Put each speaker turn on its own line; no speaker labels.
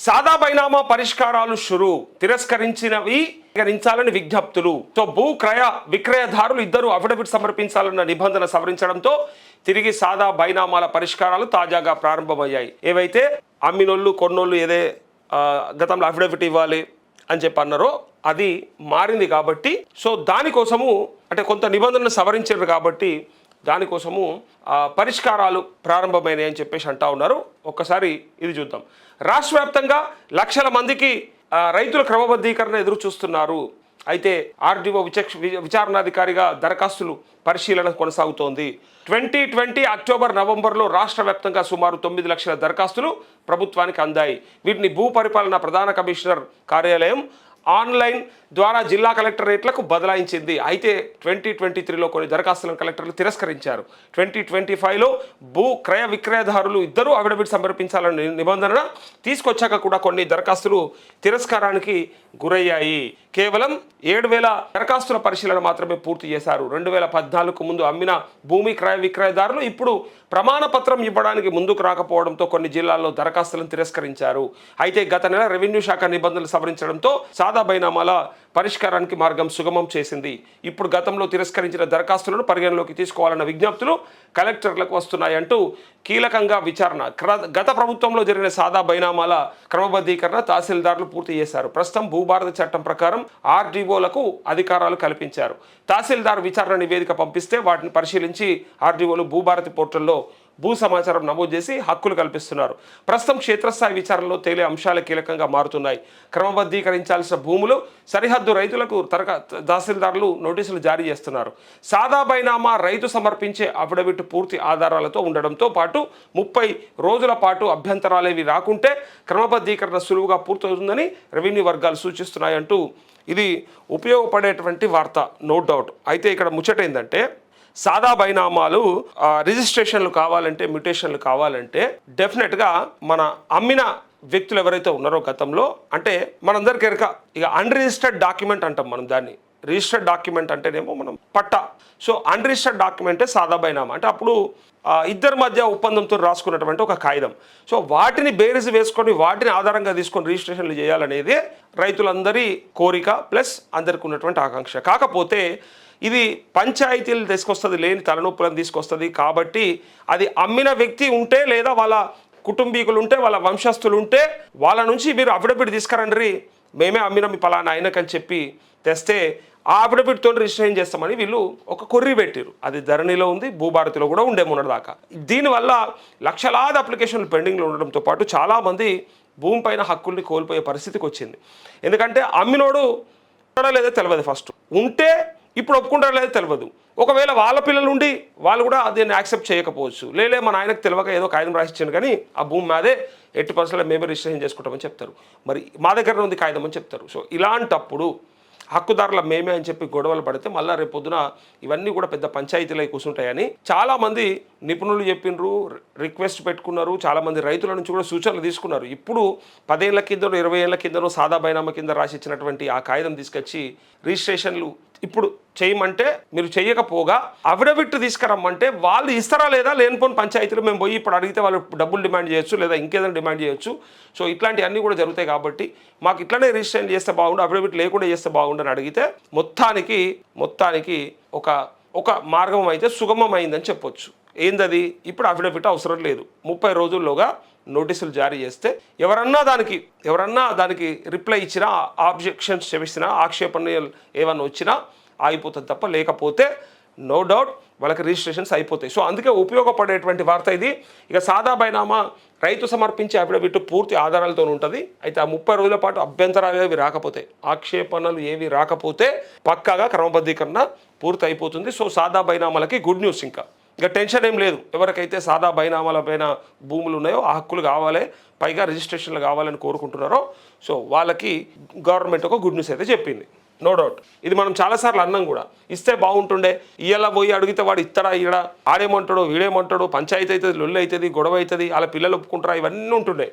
సాదా బైనామా పరిష్కారాలు షురు, తిరస్కరించినవి పరిష్కరించాలని విజ్ఞప్తులు. సో భూ క్రయ విక్రయదారులు ఇద్దరు అఫిడవిట్ సమర్పించాలన్న నిబంధన సవరించడంతో తిరిగి సాదా బైనామాల పరిష్కారాలు తాజాగా ప్రారంభమయ్యాయి. ఏవైతే అమ్మినోళ్ళు కొన్నోళ్ళు ఏదే గతంలో అఫిడవిట్ ఇవ్వాలి అని చెప్పి అన్నారో అది మారింది కాబట్టి, సో దానికోసము అంటే కొంత నిబంధనలు సవరించారు కాబట్టి దానికోసము పరిష్కారాలు ప్రారంభమైనాయి అని చెప్పేసి అంటా ఉన్నారు. ఒక్కసారి ఇది చూద్దాం. రాష్ట్ర వ్యాప్తంగా లక్షల మందికి రైతుల క్రమబద్ధీకరణ ఎదురు చూస్తున్నారు. అయితే ఆర్డీఓ విచారణాధికారిగా దరఖాస్తులు పరిశీలన కొనసాగుతోంది. 2020 అక్టోబర్ నవంబర్లో రాష్ట్ర వ్యాప్తంగా సుమారు 9 లక్షల దరఖాస్తులు ప్రభుత్వానికి అందాయి. వీటిని భూ పరిపాలన ప్రధాన కమిషనర్ కార్యాలయం ఆన్లైన్ ద్వారా జిల్లా కలెక్టరేట్లకు బదలాయించింది. అయితే 2023లో కొన్ని దరఖాస్తులను కలెక్టర్లు తిరస్కరించారు. 2025లో భూ క్రయ విక్రయదారులు ఇద్దరూ అఫిడవిట్ సమర్పించాలనే నిబంధన తీసుకొచ్చాక కూడా కొన్ని దరఖాస్తులు తిరస్కారానికి గురయ్యాయి. కేవలం 7,000 దరఖాస్తుల పరిశీలన మాత్రమే పూర్తి చేశారు. 2014కు ముందు అమ్మిన భూమి క్రయ విక్రయదారులు ఇప్పుడు ప్రమాణ పత్రం ఇవ్వడానికి ముందుకు రాకపోవడంతో కొన్ని జిల్లాల్లో దరఖాస్తులను తిరస్కరించారు. అయితే గత నెల రెవెన్యూ శాఖ నిబంధనలు సవరించడంతో సాదా బైనామాల పరిష్కారానికి మార్గం సుగమం చేసింది. ఇప్పుడు గతంలో తిరస్కరించిన దరఖాస్తులను పరిగణలోకి తీసుకోవాలన్న విజ్ఞప్తులు కలెక్టర్లకు వస్తున్నాయంటూ కీలకంగా విచారణ. గత ప్రభుత్వంలో జరిగిన సాదా బైనామాల క్రమబద్ధీకరణ తహసీల్దార్లు పూర్తి చేశారు. ప్రస్తుతం భూభారత చట్టం ప్రకారం ఆర్డీఓలకు అధికారాలు కల్పించారు. తహసీల్దార్ విచారణ నివేదిక పంపిస్తే వాటిని పరిశీలించి ఆర్డీఓలు భూభారతి పోర్టల్లో భూ సమాచారం నమోదు చేసి హక్కులు కల్పిస్తున్నారు. ప్రస్తుతం క్షేత్రస్థాయి విచారణలో తేలే అంశాలు కీలకంగా మారుతున్నాయి. క్రమబద్ధీకరించాల్సిన భూములు సరిహద్దు రైతులకు తహసీల్దార్లు నోటీసులు జారీ చేస్తున్నారు. సాదా బైనామా రైతు సమర్పించే అఫిడవిట్ పూర్తి ఆధారాలతో ఉండడంతో పాటు 30 రోజుల పాటు అభ్యంతరాలేవి రాకుంటే క్రమబద్ధీకరణ సులువుగా పూర్తవుతుందని రెవెన్యూ వర్గాలు సూచిస్తున్నాయంటూ ఇది ఉపయోగపడేటువంటి వార్త, నో డౌట్. అయితే ఇక్కడ ముచ్చట ఏంటంటే సాదా బైనామాలు రిజిస్ట్రేషన్లు కావాలంటే, మ్యూటేషన్లు కావాలంటే డెఫినెట్గా మన అమ్మిన వ్యక్తులు ఎవరైతే ఉన్నారో గతంలో, అంటే మనందరికీ ఎరక ఇక అన్రిజిస్టర్డ్ డాక్యుమెంట్ అంటాం మనం దాన్ని. రిజిస్టర్డ్ డాక్యుమెంట్ అంటేనేమో మనం పట్టా. సో అన్రిజిస్టర్డ్ డాక్యుమెంటే సాదా బైనామా అంటే అప్పుడు ఇద్దరి మధ్య ఒప్పందంతో రాసుకున్నటువంటి ఒక కాగితం. సో వాటిని బేరీజు వేసుకొని వాటిని ఆధారంగా తీసుకొని రిజిస్ట్రేషన్లు చేయాలనేది రైతులందరి కోరిక ప్లస్ అందరికి ఉన్నటువంటి ఆకాంక్ష. కాకపోతే ఇది పంచాయతీలు తీసుకొస్తుంది, లేని తలనొప్పులను తీసుకొస్తుంది. కాబట్టి అది అమ్మిన వ్యక్తి ఉంటే లేదా వాళ్ళ కుటుంబీకులు ఉంటే, వాళ్ళ వంశస్థులు ఉంటే వాళ్ళ నుంచి మీరు అఫిడవిట్ తీసుకురండి, మేమే అమ్మిన మీ పలానా ఆయనకని చెప్పి తెస్తే ఆ అఫిడవిట్తో రిజిస్ట్రేషన్ చేస్తామని వీళ్ళు ఒక కొర్రీ పెట్టారు. అది ధరణిలో ఉంది, భూభారతిలో కూడా ఉండే మొన్నటిదాకా. దీనివల్ల లక్షలాది అప్లికేషన్లు పెండింగ్లో ఉండడంతో పాటు చాలామంది భూమి పైన హక్కుల్ని కోల్పోయే పరిస్థితికి వచ్చింది. ఎందుకంటే అమ్మినోడు లేదో తెలియదు, ఫస్ట్ ఉంటే ఇప్పుడు ఒప్పుకుంటారో లేదో తెలియదు. ఒకవేళ వాళ్ళ పిల్లలు ఉండి వాళ్ళు కూడా దీన్ని యాక్సెప్ట్ చేయకపోవచ్చు. లేలే మన ఆయనకు తెలియక ఏదో కాగితం రాసిచ్చాను కానీ ఆ భూమి మాదే, 80% మేమే రిజిస్ట్రేషన్ చేసుకుంటామని చెప్తారు. మరి మా దగ్గర ఉంది కాగితం అని చెప్తారు. సో ఇలాంటప్పుడు హక్కుదారుల మేమే అని చెప్పి గొడవలు పడితే మళ్ళీ రేపొద్దున ఇవన్నీ కూడా పెద్ద పంచాయతీలై కూర్చుంటాయని చాలామంది నిపుణులు చెప్పినారు, రిక్వెస్ట్ పెట్టుకున్నారు. చాలామంది రైతుల నుంచి కూడా సూచనలు తీసుకున్నారు. ఇప్పుడు 10 ఏళ్ల కిందనో 20 ఏళ్ల కిందనో సాదా బైనామా కింద రాసిచ్చినటువంటి ఆ కాగితం తీసుకొచ్చి రిజిస్ట్రేషన్లు ఇప్పుడు చేయమంటే మీరు చేయకపోగా అఫిడవిట్ తీసుకురమ్మంటే వాళ్ళు ఇస్తారా లేదా లేనిపోని పంచాయతీలు మేము పోయి ఇప్పుడు అడిగితే వాళ్ళు డబ్బులు డిమాండ్ చేయొచ్చు లేదా ఇంకేదైనా డిమాండ్ చేయొచ్చు. సో ఇట్లాంటివన్నీ కూడా జరుగుతాయి. కాబట్టి మాకు ఇట్లానే రిజిస్ట్రేషన్ చేస్తే బాగుండు, అఫిడవిట్ లేకుండా చేస్తే బాగుండు అని అడిగితే మొత్తానికి ఒక మార్గం అయితే సుగమమైందని చెప్పొచ్చు. ఏందది? ఇప్పుడు అఫిడవిట్ అవసరం లేదు. 30 రోజుల్లోగా నోటీసులు జారీ చేస్తే ఎవరన్నా దానికి రిప్లై ఇచ్చినా, ఆబ్జెక్షన్స్ చేసినా, ఆక్షేపణలు ఏమన్నా వచ్చినా ఆగిపోతుంది తప్ప, లేకపోతే నో డౌట్ వాళ్ళకి రిజిస్ట్రేషన్స్ అయిపోతాయి. సో అందుకే ఉపయోగపడేటువంటి వార్త ఇది. ఇక సాదా బైనామా రైతు సమర్పించే అఫిడవిట్ పూర్తి ఆధారాలతో ఉంటుంది. అయితే ఆ 30 రోజుల పాటు అభ్యంతరాలు ఏవి రాకపోతే, ఆక్షేపణలు ఏవి రాకపోతే పక్కాగా క్రమబద్ధీకరణ పూర్తి అయిపోతుంది. సో సాదా బైనామాలకి గుడ్ న్యూస్. ఇంకా టెన్షన్ ఏం లేదు. ఎవరికైతే సాదా బైనామాల పైన భూములు ఉన్నాయో ఆ హక్కులు కావాలి, పైగా రిజిస్ట్రేషన్లు కావాలని కోరుకుంటున్నారో సో వాళ్ళకి గవర్నమెంట్ ఒక గుడ్ న్యూస్ అయితే చెప్పింది, నో డౌట్. ఇది మనం చాలాసార్లు అన్నాం కూడా, ఇస్తే బాగుంటుండే. ఇయ్యాల పోయి అడిగితే వాడు ఇస్తాడా ఇయ్యడా, ఆడేమంటాడో వీడేమంటాడో, పంచాయతీ అవుతుంది, లొల్లి అవుతుంది, గొడవ అవుతుంది, వాళ్ళ పిల్లలు ఒప్పుకుంటారా, ఇవన్నీ ఉంటుండే.